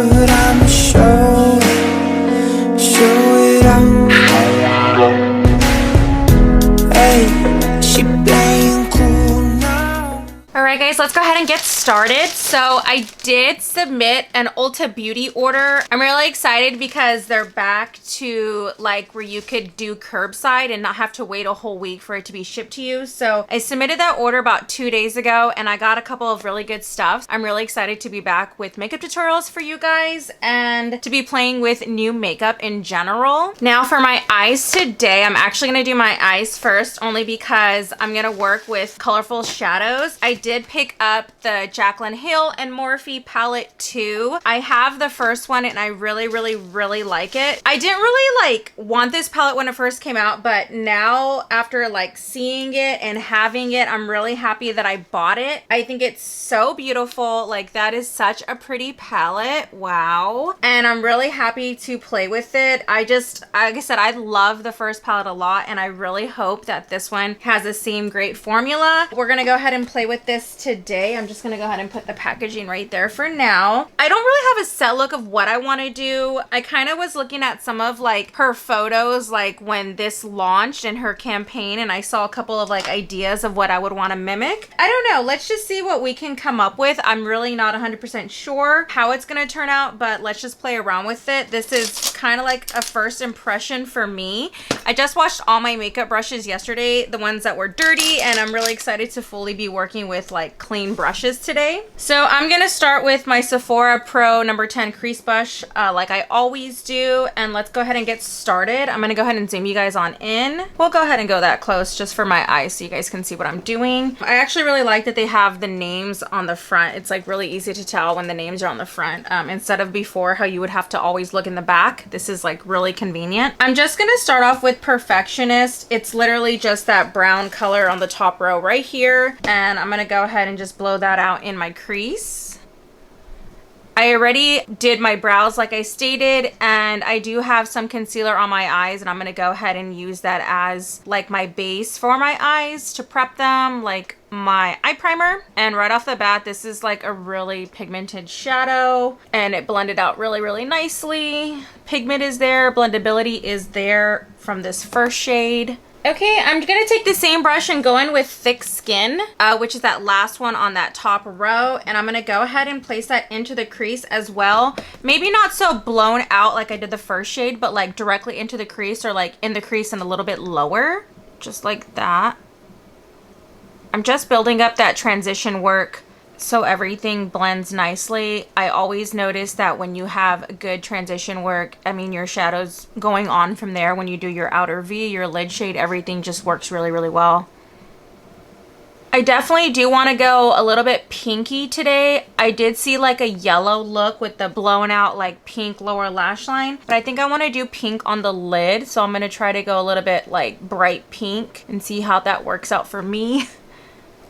but I'ma show it out. Hey, she playing cool now. Alright guys, let's go ahead and get started. So I did submit an Ulta Beauty order. I'm really excited because they're back to like where you could do curbside and not have to wait a whole week for it to be shipped to you. So I submitted that order about 2 days ago and I got a couple of really good stuff. I'm really excited to be back with makeup tutorials for you guys and to be playing with new makeup in general. Now for my eyes today, I'm actually going to do my eyes first only because I'm going to work with colorful shadows. I did pick up the Jaclyn and Morphe palette too. I have the first one and I really like it. I didn't really like want this palette when it first came out, but now after like seeing it and having it, I'm really happy that I bought it. I think it's so beautiful. Like that is such a pretty palette. Wow. And I'm really happy to play with it. Like I said, I love the first palette a lot and I really hope that this one has the same great formula. We're gonna go ahead and play with this today. I'm just gonna go ahead and put the packaging right there for now. I don't really have a set look of what I want to do. I kind of was looking at some of like her photos like when this launched in her campaign and I saw a couple of like ideas of what I would want to mimic. I don't know. Let's just see what we can come up with. I'm really not 100% sure how it's going to turn out, but let's just play around with it. This is kind of like a first impression for me. I just washed all my makeup brushes yesterday, the ones that were dirty, and I'm really excited to fully be working with like clean brushes today. So I'm going to start with my Sephora Pro number 10 crease brush like I always do, and let's go ahead and get started. I'm going to go ahead and zoom you guys on in. We'll go ahead and go that close just for my eyes so you guys can see what I'm doing. I actually really like that they have the names on the front. It's like really easy to tell when the names are on the front instead of before how you would have to always look in the back. This is like really convenient. I'm just going to start off with Perfectionist. It's literally just that brown color on the top row right here, and I'm going to go ahead and just blow that out in my crease. I already did my brows like I stated, and I do have some concealer on my eyes, and I'm going to go ahead and use that as like my base for my eyes to prep them like my eye primer. And right off the bat, this is like a really pigmented shadow and it blended out really nicely. Pigment is there, blendability is there from this first shade. Okay, I'm gonna take the same brush and go in with Thick Skin, which is that last one on that top row, and I'm gonna go ahead and place that into the crease as well. Maybe not so blown out like I did the first shade, but like directly into the crease, or like in the crease and a little bit lower, just like that. I'm just building up that transition work so everything blends nicely. I always notice that when you have good transition work, I mean your shadows going on from there, when you do your outer V, your lid shade, everything just works really well. I definitely do want to go a little bit pinky today. I did see like a yellow look with the blown out like pink lower lash line, but I think I want to do pink on the lid, so I'm going to try to go a little bit like bright pink and see how that works out for me.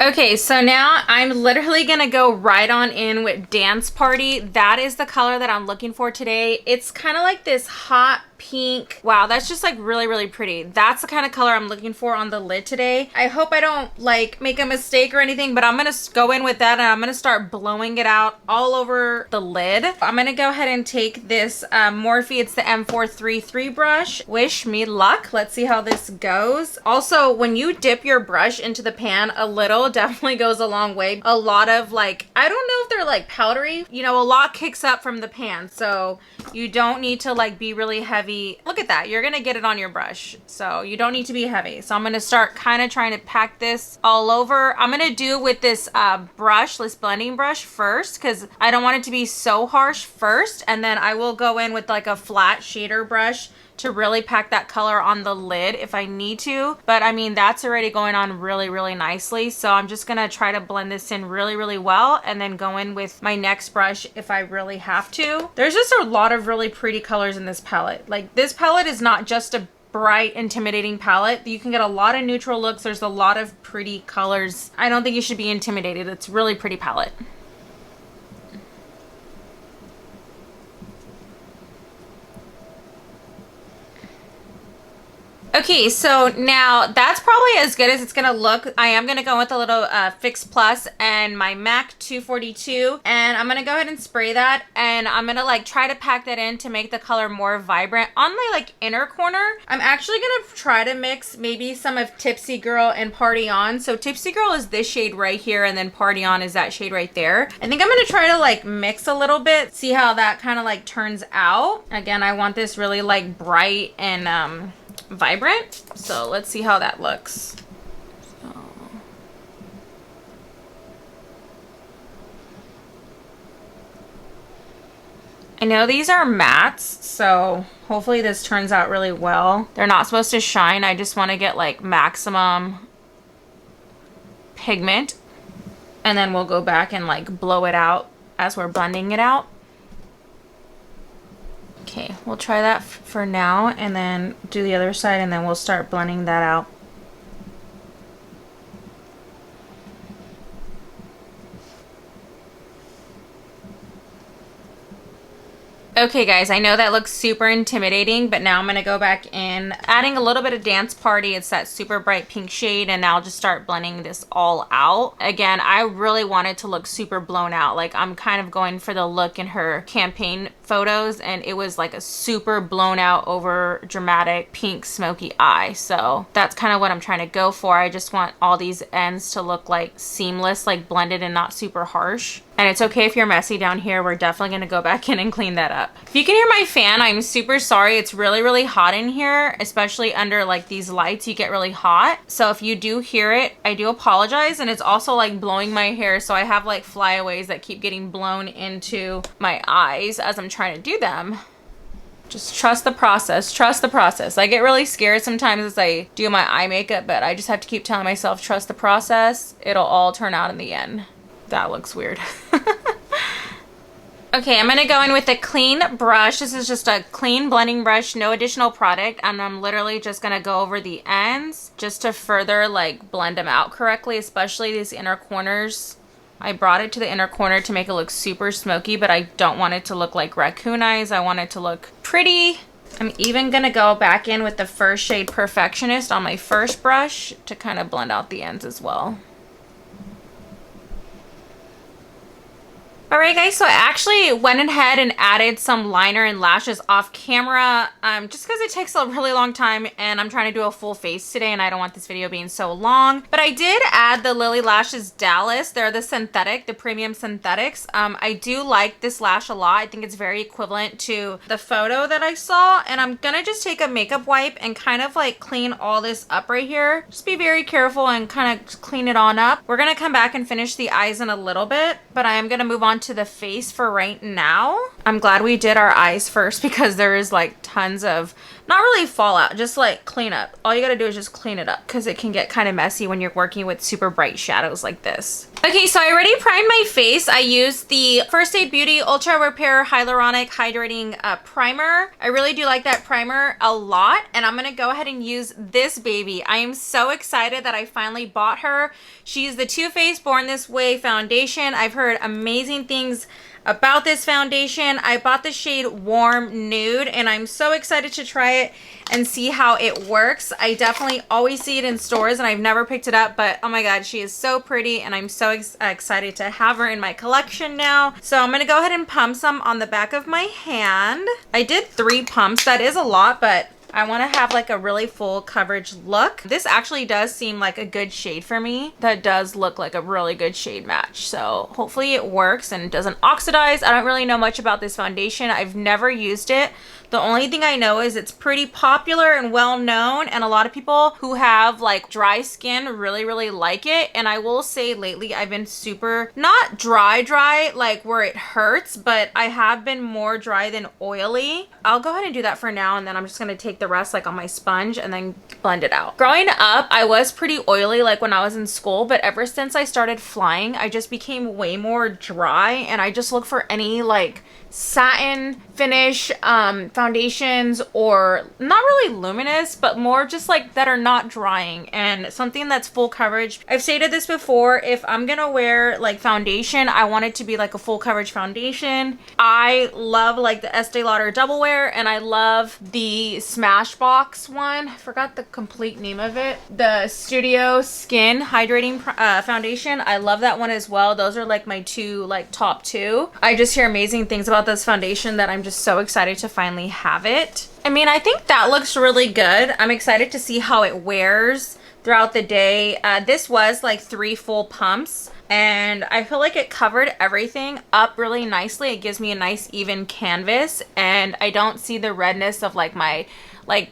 Okay, so now I'm literally gonna go right on in with Dance Party. That is the color that I'm looking for today. It's kind of like this hot pink. Wow, that's just like really pretty. That's the kind of color I'm looking for on the lid today. I hope I don't like make a mistake or anything, but I'm gonna go in with that and I'm gonna start blowing it out all over the lid. I'm gonna go ahead and take this Morphe, it's the M433 brush. Wish me luck. Let's see how this goes. Also, when you dip your brush into the pan, a little definitely goes a long way. A lot of like, I don't know if they're like powdery, you know, a lot kicks up from the pan, so you don't need to like be really heavy. Look at that, you're gonna get it on your brush, so you don't need to be heavy. So I'm gonna start kind of trying to pack this all over. I'm gonna do with this brush, this blending brush first, because I don't want it to be so harsh first, and then I will go in with like a flat shader brush to really pack that color on the lid if I need to. But I mean, that's already going on really nicely, so I'm just gonna try to blend this in really well and then go in with my next brush if I really have to. There's just a lot of really pretty colors in this palette. Like, this palette is not just a bright, intimidating palette. You can get a lot of neutral looks. There's a lot of pretty colors. I don't think you should be intimidated. It's a really pretty palette. Okay, so now that's probably as good as it's gonna look. I am gonna go with a little Fix Plus and my MAC 242, and I'm gonna go ahead and spray that, and I'm gonna like try to pack that in to make the color more vibrant on my like inner corner. I'm actually gonna try to mix maybe some of Tipsy Girl and Party On. So Tipsy Girl is this shade right here, and then Party On is that shade right there. I think I'm gonna try to like mix a little bit, see how that kind of like turns out. Again, I want this really like bright and vibrant, so let's see how that looks. I know these are mattes, so hopefully this turns out really well. They're not supposed to shine. I just want to get like maximum pigment, and then we'll go back and like blow it out as we're blending it out. Okay, we'll try that for now, and then do the other side, and then we'll start blending that out. Okay guys, I know that looks super intimidating, but now I'm going to go back in, adding a little bit of Dance Party. It's that super bright pink shade, and now I'll just start blending this all out. Again, I really want it to look super blown out. Like, I'm kind of going for the look in her campaign photos, and it was like a super blown out, over dramatic pink smoky eye. So that's kind of what I'm trying to go for. I just want all these ends to look like seamless, like blended and not super harsh. And it's okay if you're messy down here. We're definitely going to go back in and clean that up. If you can hear my fan, I'm super sorry. It's really, really hot in here, especially under like these lights. You get really hot. So if you do hear it, I do apologize. And it's also like blowing my hair. So I have like flyaways that keep getting blown into my eyes as I'm trying to do them. Just trust the process. Trust the process. I get really scared sometimes as I do my eye makeup, but I just have to keep telling myself, trust the process. It'll all turn out in the end. That looks weird. Okay, I'm gonna go in with a clean brush. This is just a clean blending brush, no additional product, and I'm literally just gonna go over the ends just to further like blend them out correctly, especially these inner corners. I brought it to the inner corner to make it look super smoky, but I don't want it to look like raccoon eyes. I want it to look pretty. I'm even gonna go back in with the first shade Perfectionist on my first brush to kind of blend out the ends as well. Alright guys, so I actually went ahead and added some liner and lashes off camera just because it takes a really long time, and I'm trying to do a full face today and I don't want this video being so long. But I did add the Lily Lashes Dallas. They're the synthetic, the premium synthetics. I do like this lash a lot. I think it's very equivalent to the photo that I saw, and I'm gonna just take a makeup wipe and kind of like clean all this up right here. Just be very careful and kind of clean it on up. We're gonna come back and finish the eyes in a little bit, but I am gonna move on to the face for right now. I'm glad we did our eyes first because there is like tons of, not really fallout, just like cleanup. All you gotta do is just clean it up because it can get kind of messy when you're working with super bright shadows like this. Okay, so I already primed my face. I used the First Aid Beauty Ultra Repair Hyaluronic Hydrating Primer. I really do like that primer a lot, and I'm gonna go ahead and use this baby. I am so excited that I finally bought her. She's the Too Faced Born This Way foundation. I've heard amazing things about this foundation. I bought the shade Warm Nude, and I'm so excited to try it and see how it works. I definitely always see it in stores and I've never picked it up, but oh my god, she is so pretty, and I'm so excited to have her in my collection now. So I'm gonna go ahead and pump some on the back of my hand. I did 3 pumps. That is a lot, but I want to have like a really full coverage look. This actually does seem like a good shade for me. That does look like a really good shade match. So hopefully it works and doesn't oxidize. I don't really know much about this foundation. I've never used it. The only thing I know is it's pretty popular and well known, and a lot of people who have like dry skin really like it. And I will say lately I've been super, not dry like where it hurts, but I have been more dry than oily. I'll go ahead and do that for now, and then I'm just gonna take the rest like on my sponge and then blend it out. Growing up, I was pretty oily like when I was in school, but ever since I started flying, I just became way more dry, and I just look for any like satin finish foundations, or not really luminous, but more just like that are not drying and something that's full coverage. I've stated this before, if I'm gonna wear like foundation, I want it to be like a full coverage foundation. I love like the Estee Lauder Double Wear, and I love the Smashbox one. I forgot the complete name of it. The Studio Skin Hydrating Foundation. I love that one as well. Those are like my two, like top two. I just hear amazing things about this foundation that I'm just so excited to finally have it. I mean, I think that looks really good. I'm excited to see how it wears throughout the day. This was like 3 full pumps, and I feel like it covered everything up really nicely. It gives me a nice even canvas, and I don't see the redness of like my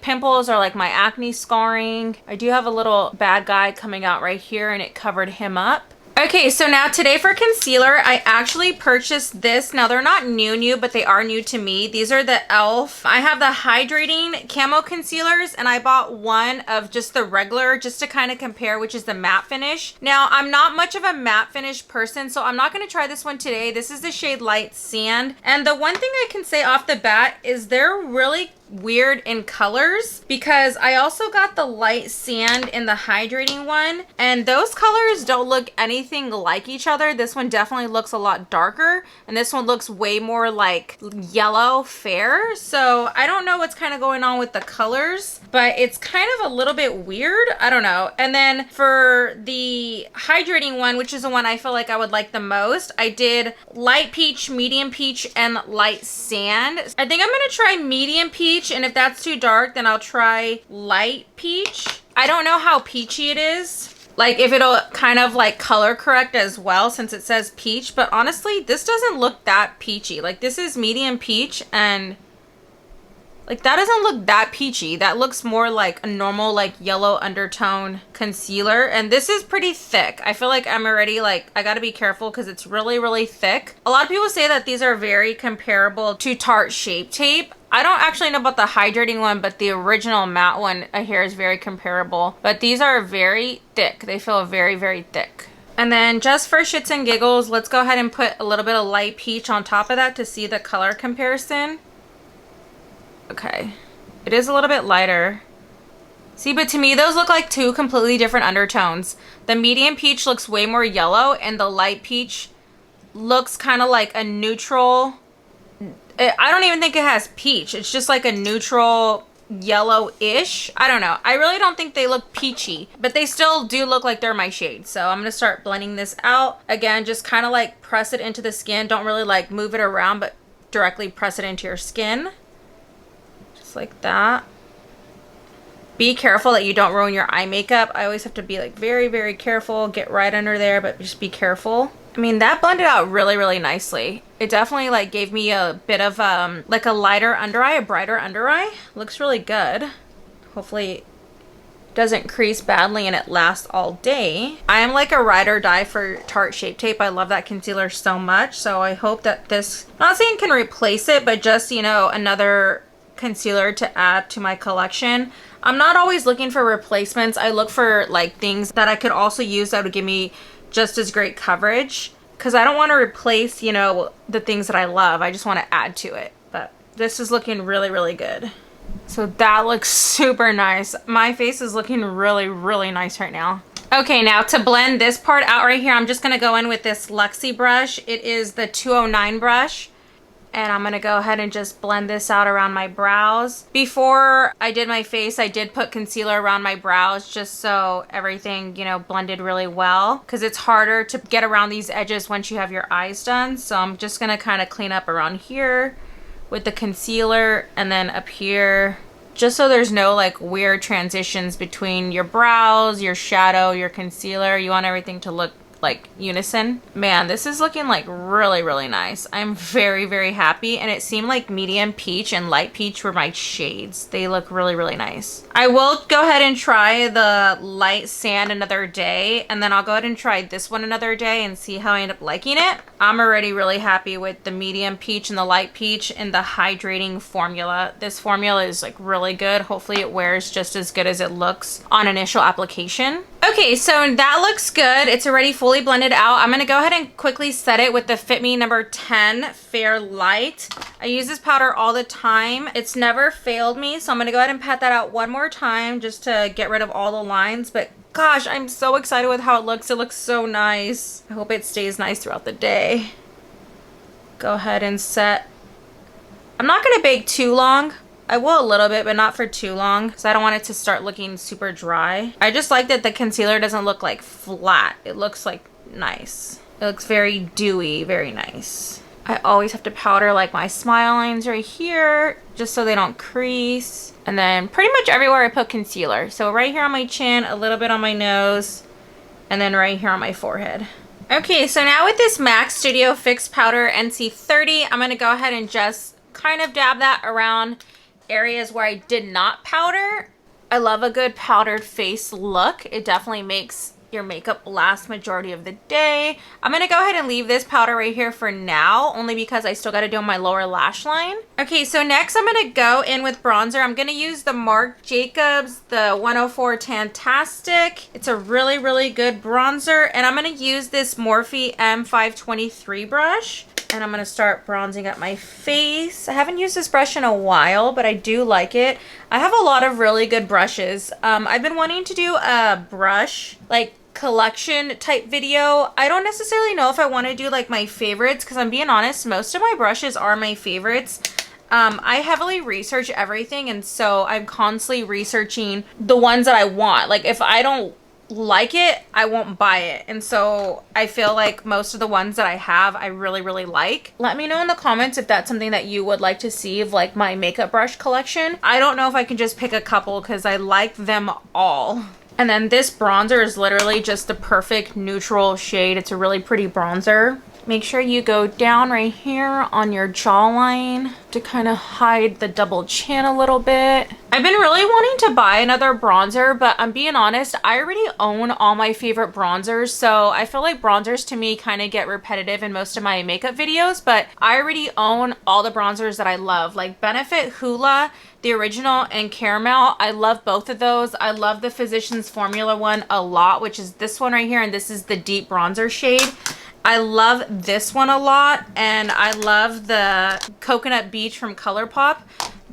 pimples or like my acne scarring. I do have a little bad guy coming out right here, and it covered him up. Okay, so now today for concealer, I actually purchased this. Now they're not new, but they are new to me. These are the e.l.f. I have the hydrating camo concealers, and I bought one of just the regular just to kind of compare, which is the matte finish. Now I'm not much of a matte finish person, so I'm not going to try this one today. This is the shade Light Sand. And the one thing I can say off the bat is they're really weird in colors, because I also got the Light Sand in the hydrating one, and those colors don't look anything like each other. This one definitely looks a lot darker, and this one looks way more like yellow fair. So I don't know what's kind of going on with the colors, but it's kind of a little bit weird. I don't know. And then for the hydrating one, which is the one I feel like I would like the most, I did light peach, medium peach, and light sand. I think I'm gonna try medium peach, and if that's too dark, then I'll try light peach. I don't know how peachy it is, like if it'll kind of like color correct as well, since it says peach, but honestly this doesn't look that peachy. Like this is medium peach, and like that doesn't look that peachy. That looks more like a normal like yellow undertone concealer, and this is pretty thick. I feel like I'm already like, I gotta be careful because it's really thick. A lot of people say that these are very comparable to Tarte Shape Tape. I don't actually know about the hydrating one, but the original matte one I hear is very comparable. But these are very thick. They feel very thick. And then just for shits and giggles, let's go ahead and put a little bit of light peach on top of that to see the color comparison. Okay, it is a little bit lighter. See, but to me, those look like two completely different undertones. The medium peach looks way more yellow, and the light peach looks kind of like a neutral. I don't even think it has peach. It's just like a neutral yellow-ish. I don't know. I really don't think they look peachy, but they still do look like they're my shade. So I'm going to start blending this out. Again, just kind of like press it into the skin. Don't really like move it around, but directly press it into your skin. Just like that. Be careful that you don't ruin your eye makeup. I always have to be like very careful. Get right under there, but just be careful. I mean, that blended out really nicely. It definitely like gave me a bit of like a lighter under eye, a brighter under eye. Looks really good. Hopefully it doesn't crease badly and it lasts all day. I am like a ride or die for Tarte Shape Tape. I love that concealer so much. So I hope that this, I'm not saying can replace it, but just, you know, another concealer to add to my collection. I'm not always looking for replacements. I look for like things that I could also use that would give me just as great coverage, because I don't want to replace, you know, the things that I love. I just want to add to it. But this is looking really good. So that looks super nice. My face is looking really nice right now. Okay, now to blend this part out right here, I'm just going to go in with this Luxie brush. It is the 209 brush. And I'm going to go ahead and just blend this out around my brows. Before I did my face, I did put concealer around my brows just so everything, you know, blended really well. Because it's harder to get around these edges once you have your eyes done. So I'm just going to kind of clean up around here with the concealer, and then up here. Just so there's no like weird transitions between your brows, your shadow, your concealer. You want everything to look like unison. Man, this is looking like really nice. I'm very happy, and it seemed like medium peach and light peach were my shades. They look really nice. I will go ahead and try the light sand another day, and then I'll go ahead and try this one another day and see how I end up liking it. I'm already really happy with the medium peach and the light peach and the hydrating formula. This formula is like really good. Hopefully it wears just as good as it looks on initial application. Okay, so that looks good. It's already fully blended out. I'm going to go ahead and quickly set it with the Fit Me number 10 Fair Light. I use this powder all the time. It's never failed me, so I'm going to go ahead and pat that out one more time just to get rid of all the lines. But gosh, I'm so excited with how it looks. It looks so nice. I hope it stays nice throughout the day. Go ahead and set. I'm not going to bake too long. I will a little bit, but not for too long because I don't want it to start looking super dry. I just like that the concealer doesn't look like flat. It looks like nice. It looks very dewy, very nice. I always have to powder like my smile lines right here just so they don't crease. And then pretty much everywhere I put concealer. So right here on my chin, a little bit on my nose, and then right here on my forehead. Okay, so now with this MAC Studio Fix Powder NC30, I'm going to go ahead and just kind of dab that around areas where I did not powder. I love a good powdered face look. It definitely makes your makeup last majority of the day. I'm gonna go ahead and leave this powder right here for now, only because I still gotta do my lower lash line. Okay, so next I'm gonna go in with bronzer. I'm gonna use the Marc Jacobs, the 104 Tantastic. It's a really, really good bronzer, and I'm gonna use this Morphe M523 brush. And I'm going to start bronzing up my face. I haven't used this brush in a while, but I do like it. I have a lot of really good brushes. I've been wanting to do a brush, like, collection type video. I don't necessarily know if I want to do, like, my favorites, because I'm being honest, most of my brushes are my favorites. I heavily research everything, and so I'm constantly researching the ones that I want. Like, if I don't like it, I won't buy it. And so I feel like most of the ones that I have, I really, really like. Let me know in the comments if that's something that you would like to see of like my makeup brush collection. I don't know if I can just pick a couple because I like them all. And then this bronzer is literally just the perfect neutral shade. It's a really pretty bronzer. Make sure you go down right here on your jawline to kind of hide the double chin a little bit. I've been really wanting to buy another bronzer, but I'm being honest, I already own all my favorite bronzers, so I feel like bronzers to me kind of get repetitive in most of my makeup videos, but I already own all the bronzers that I love, like Benefit Hoola, the original, and Caramel. I love both of those. I love the Physicians Formula one a lot, which is this one right here, and this is the deep bronzer shade. I love this one a lot, and I love the Coconut Beach from ColourPop.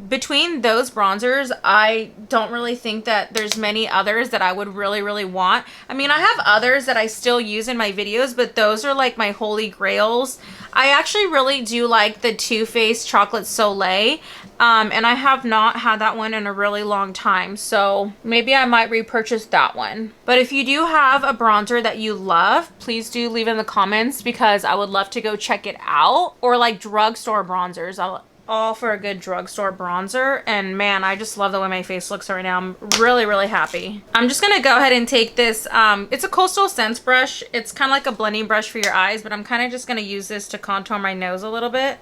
Between those bronzers, I don't really think that there's many others that I would really, really want. I mean, I have others that I still use in my videos, but those are like my holy grails. I actually really do like the Too Faced Chocolate Soleil, and I have not had that one in a really long time, so maybe I might repurchase that one. But if you do have a bronzer that you love, please do leave in the comments because I would love to go check it out. Or like drugstore bronzers. I'll all for a good drugstore bronzer, and man, I just love the way my face looks right now. I'm really, really happy. I'm just gonna go ahead and take this, it's a Coastal Scents brush. It's kind of like a blending brush for your eyes, but I'm kind of just gonna use this to contour my nose a little bit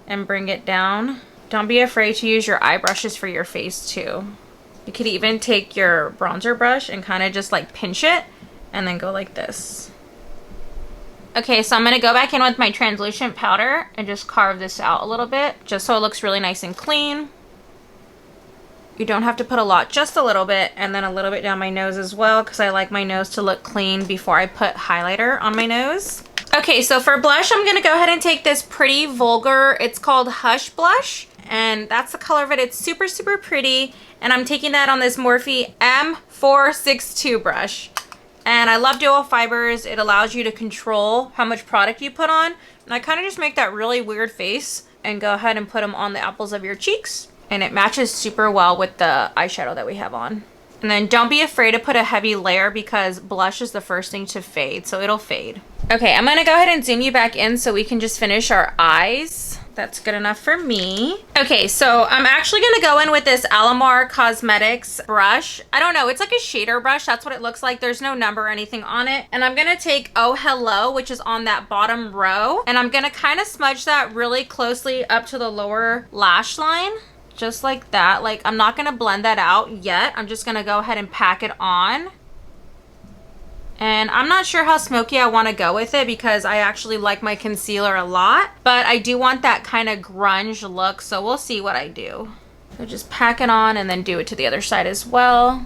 and bring it down. Don't be afraid to use your eye brushes for your face too. You could even take your bronzer brush and kind of just like pinch it and then go like this. Okay, so I'm going to go back in with my translucent powder and just carve this out a little bit, just so it looks really nice and clean. You don't have to put a lot, just a little bit, and then a little bit down my nose as well, because I like my nose to look clean before I put highlighter on my nose. Okay, so for blush, I'm going to go ahead and take this Pretty Vulgar, it's called Hush Blush, and that's the color of it. It's super, super pretty, and I'm taking that on this Morphe M462 brush. And I love dual fibers. It allows you to control how much product you put on. And I kind of just make that really weird face and go ahead and put them on the apples of your cheeks. And it matches super well with the eyeshadow that we have on. And then don't be afraid to put a heavy layer because blush is the first thing to fade, so it'll fade. Okay, I'm gonna go ahead and zoom you back in so we can just finish our eyes. That's good enough for me. Okay, so I'm actually gonna go in with this Alamar Cosmetics brush. I don't know, it's like a shader brush. That's what it looks like. There's no number or anything on it. And I'm gonna take Oh Hello, which is on that bottom row. And I'm gonna kind of smudge that really closely up to the lower lash line. Just like that. Like, I'm not gonna blend that out yet. I'm just gonna go ahead and pack it on. And I'm not sure how smoky I want to go with it because I actually like my concealer a lot. But I do want that kind of grunge look, so we'll see what I do. So just pack it on and then do it to the other side as well.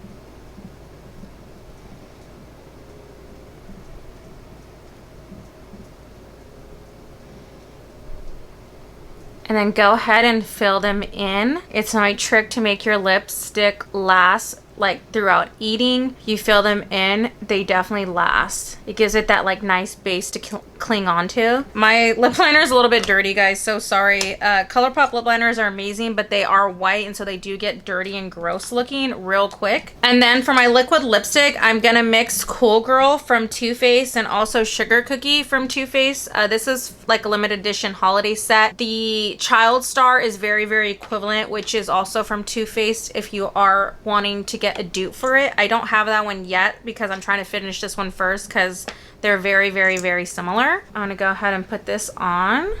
And then go ahead and fill them in. It's my trick to make your lipstick last like throughout eating. You fill them in, they definitely last. It gives it that like nice base to cling onto. My lip liner is a little bit dirty, guys, so sorry. ColourPop lip liners are amazing, but they are white, and so they do get dirty and gross looking real quick. And then for my liquid lipstick, I'm gonna mix Cool Girl from Too Faced and also Sugar Cookie from Too Faced. This is like a limited edition holiday set. The Child Star is very, very equivalent, which is also from Too Faced if you are wanting to get a dupe for it. I don't have that one yet because I'm trying to finish this one first because they're very, very, very similar. I'm gonna go ahead and put this on.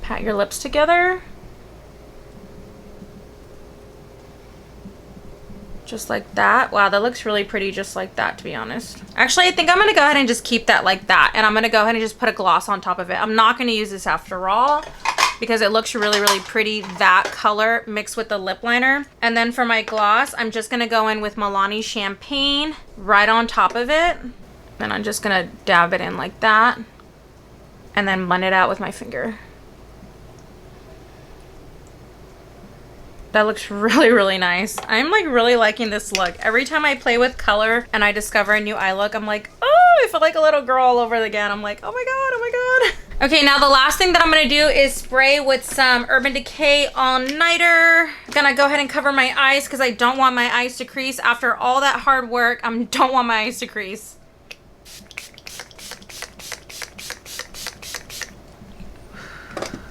Pat your lips together. Just like that. Wow, that looks really pretty just like that, to be honest. Actually, I think I'm gonna go ahead and just keep that like that, and I'm gonna go ahead and just put a gloss on top of it. I'm not gonna use this after all because it looks really, really pretty, that color mixed with the lip liner. And then for my gloss, I'm just gonna go in with Milani Champagne right on top of it. Then I'm just gonna dab it in like that and then blend it out with my finger. That looks really, really nice. I'm like really liking this look. Every time I play with color and I discover a new eye look, I'm like, oh, I feel like a little girl all over again. I'm like, oh my God, oh my God. Okay, now the last thing that I'm gonna do is spray with some Urban Decay All Nighter. I'm gonna go ahead and cover my eyes because I don't want my eyes to crease. After all that hard work, I don't want my eyes to crease.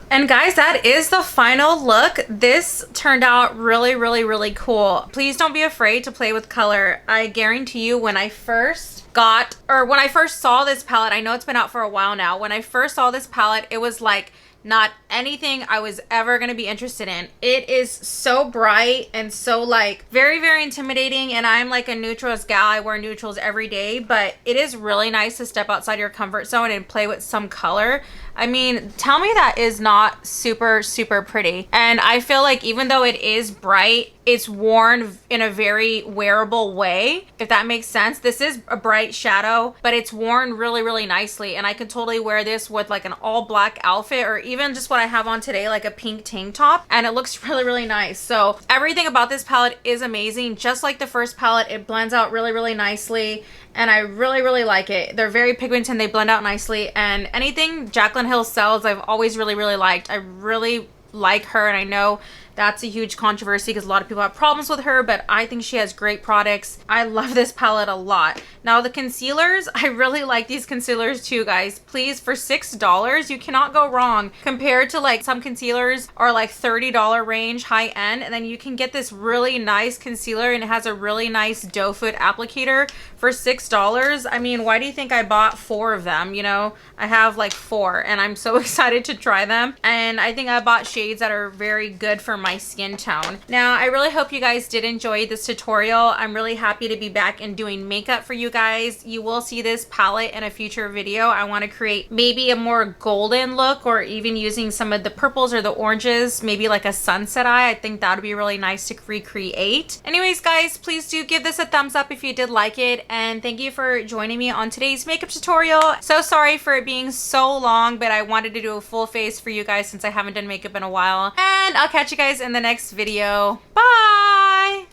And guys, that is the final look. This turned out really, really, really cool. Please don't be afraid to play with color. I guarantee you when I first saw this palette, I know it's been out for a while now. When I first saw this palette, it was like not anything I was ever going to be interested in. It is so bright and so like very, very intimidating, and I'm like a neutrals gal. I wear neutrals every day, but it is really nice to step outside your comfort zone and play with some color. I mean, tell me that is not super, super pretty. And I feel like even though it is bright, it's worn in a very wearable way, if that makes sense. This is a bright shadow, but it's worn really, really nicely. And I could totally wear this with like an all black outfit, or even just what I have on today, like a pink tank top. And it looks really, really nice. So everything about this palette is amazing. Just like the first palette, it blends out really, really nicely. And I really, really like it. They're very pigmented, they blend out nicely. And anything Jaclyn Hill sells, I've always really, really liked. I really like her, and I know that's a huge controversy because a lot of people have problems with her, but I think she has great products. I love this palette a lot. Now the concealers, I really like these concealers too, guys. Please, for $6, you cannot go wrong. Compared to like some concealers are like $30 range, high end, and then you can get this really nice concealer, and it has a really nice doe foot applicator for $6. I mean, why do you think I bought 4 of them? You know, I have like 4, and I'm so excited to try them. And I think I bought shades that are very good for my skin tone. Now, I really hope you guys did enjoy this tutorial. I'm really happy to be back and doing makeup for you guys. You will see this palette in a future video. I want to create maybe a more golden look, or even using some of the purples or the oranges, maybe like a sunset eye. I think that would be really nice to recreate. Anyways, guys, please do give this a thumbs up if you did like it, and thank you for joining me on today's makeup tutorial. So sorry for it being so long, but I wanted to do a full face for you guys since I haven't done makeup in a while. And I'll catch you guys in the next video. Bye!